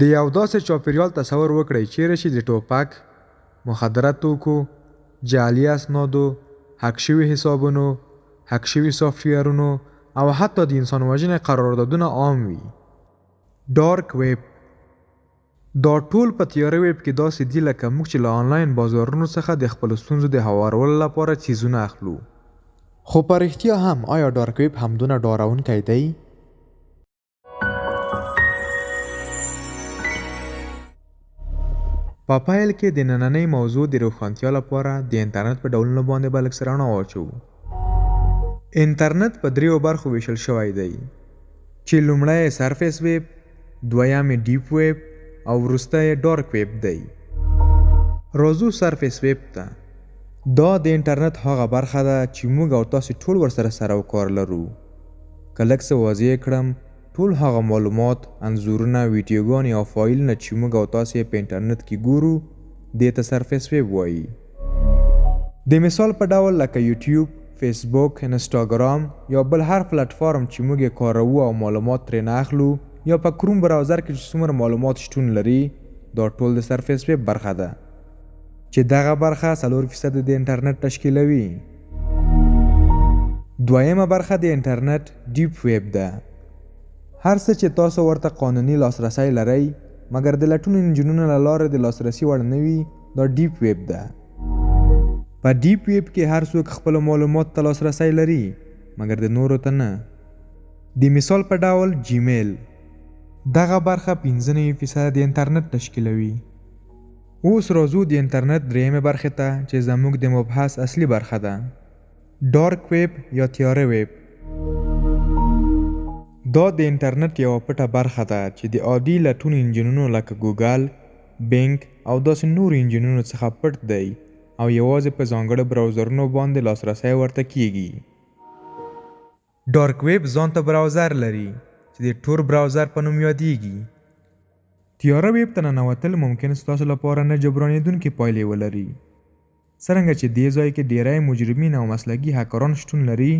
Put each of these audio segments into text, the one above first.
د یو داسې چاپیریال تصور وکړئ چیرې چې د ټوپک، مخدره توکو، جعلي اسنادو، هک شوي حسابونو، هک شوي سافټویرونو او حتی د انسان وژنې قراردادونه عام وي. ډارک ویب دا ټول په تیاره ویب کې داسې دي لکه موږ چې له آنلاین بازارونو څخه د خپلو ستونزو د هوارولو لپاره چیزونه اخلو. خو په رښتیا هم آیا ډارک ویب همدونه ډارونکی دی؟ په پیل کې د نننۍ موضوع د روښانتیا لپاره د انټرنیټ په ډولونو باندې به لږ څه رڼا واچوو. انټرنیټ په دریو برخو ویشل شوی دی چې لومړی یې سرفیس ویب، دویم یې ډیپ ویب او وروسته یې ډارک ویب دی. راځو سرفیس ویب ته. دا د انټرنیټ هغه برخه ده چې موږ او تاسو ټول ورسره سره کار لرو. که لږ څه واضح کړم، ټول هغه معلومات، انځورونه، ویډیوګانې او فایلونه چې موږ او تاسو یې په انټرنیټ کې ګورو دې ته سرفیس ویب وایي. د مثال په ډول لکه یوټیوب، فیسبوک، انسټاګرام یا بل هر پلیټفارم چې موږ یې کاروو او معلومات ترې نه اخلو، یا په کروم براوزر کې چې څومره معلومات شتون لري، دا ټول د سرفیس ویب برخه ده چې دغه برخه 4% د انټرنیټ تشکیلوي. دویمه برخه د انټرنیټ ډیپ ویب ده. هر څه چې تاسو ورته قانوني لاسرسی لرئ مګر د لټون انجنونو له لارې د لاسرسي وړ نه وي، دا ډیپ ویب ده. په ډیپ ویب کې هر څوک خپل معلومات ته لاسرسی لري مګر د نورو ته نه. د مثال په ډول جیمیل، دغه برخه 95% د انټرنیټ تشکیلوي. اوس راځو د انټرنیټ دریمه برخه ته چې زموږ د مبحث اصلي برخه ده، ډارک ویب یا تیاره ویب. دا د انټرنیټ یوه پټه برخه ده چې د عادي لټون انجنونو لکه ګوګل، بینګ او داسې نورو انجنونو څخه پټ دی او یوازې په ځانګړو براوزرونو باندې لاسرسی ورته کیږي. ډارک ویب ځان ته براوزر لري چې د تور براوزر په نوم یادیږي. تیاره ویب ته ننوتل ممکن ستاسو لپاره نه جبرانېدونکې پایلې ولري. څرنګه چې دې ځای کې ډیری مجرمین او مسلکي هکران شتون لري،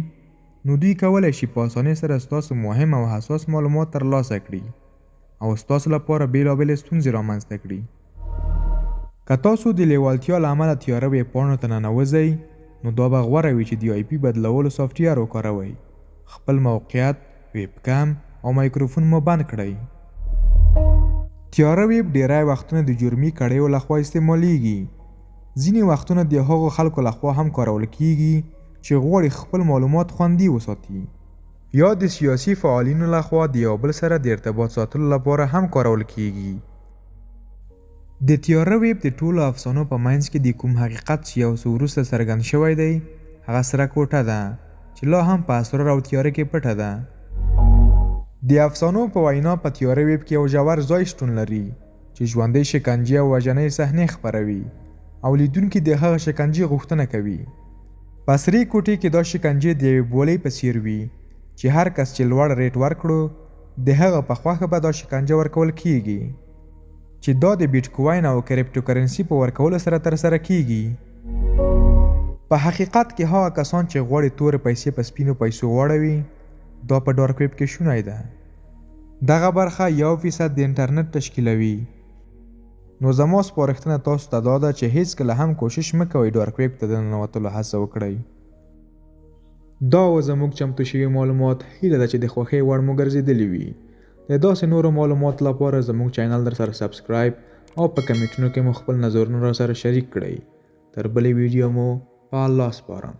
نو دوی کولی شي په اسانۍ سره ستاسو مهم او حساس معلومات ترلاسه کړي او ستاسو لپاره بېلابېلې ستونزې رامنځته کړي. که تاسو د لیوالتیا له امله تیاره ویب پاڼو ته ننوځئ، نو دا به غوره وي چې د آی پي بدلولو سافټویر وکاروئ، خپل موقعیت، ویب کم او مایکروفون مو بند کړئ. تیاره ویب ډیری وختونه د جرمي کړیو لخوا استعمالیږي. ځینې وختونه د هغو خلکو لخوا هم کارول کیږي چې غواړي خپل معلومات خوندي وساتي، یا د سیاسي فعالینو لخوا د یو بل سره د ارتباط ساتلو لپاره هم کارول کیږي. د تیاره ویب د ټولو افسانو په منځ کې د کوم حقیقت چې یو څه وروسته څرګند شوی دی هغه سره کوټه ده چې لا هم په اسرار او تیاره کې پټه ده. د افسانو په وینا په تیاره ویب کې یو ژور ځای شتون لري چې ژوندۍ شکنجې او وژنې صحنې خپروي او لیدونکي د هغه شکنجې غوښتنه کوي. په سرې کوټې کې دا شکنجې د یوې بولۍ په څیر وي چې هر کس چې لوړ ریټ ورکړو د هغه په خوښه به دا شکنجه ورکول کیږي، چې دا د بیټکوین او کریپټو کرنسي په ورکولو سره ترسره کیږي. په حقیقت کې هغه کسان چې غواړي تورې پیسې په سپینو پیسو واړوي، دا په ډارک ویب کې شونی ده. دغه برخه 1% د انټرنیټ تشکیلوي. نو زما سپارښتنه تاسو ته دا ده چې هیڅکله هم کوشش مه کوئ ډارک ویب ته د ننوتلو هڅه وکړئ. دا و زموږ چمتو شوي معلومات. هیله ده چې د خوښۍ وړ مو ګرځېدلي وي. د داسې نورو معلوماتو لپاره زموږ چینل در سره سبسکرایب او په کمنټونو کې مو خپل نظرونه را سره شریک کړئ. تر بلې ویډیو مو په الله سپارم.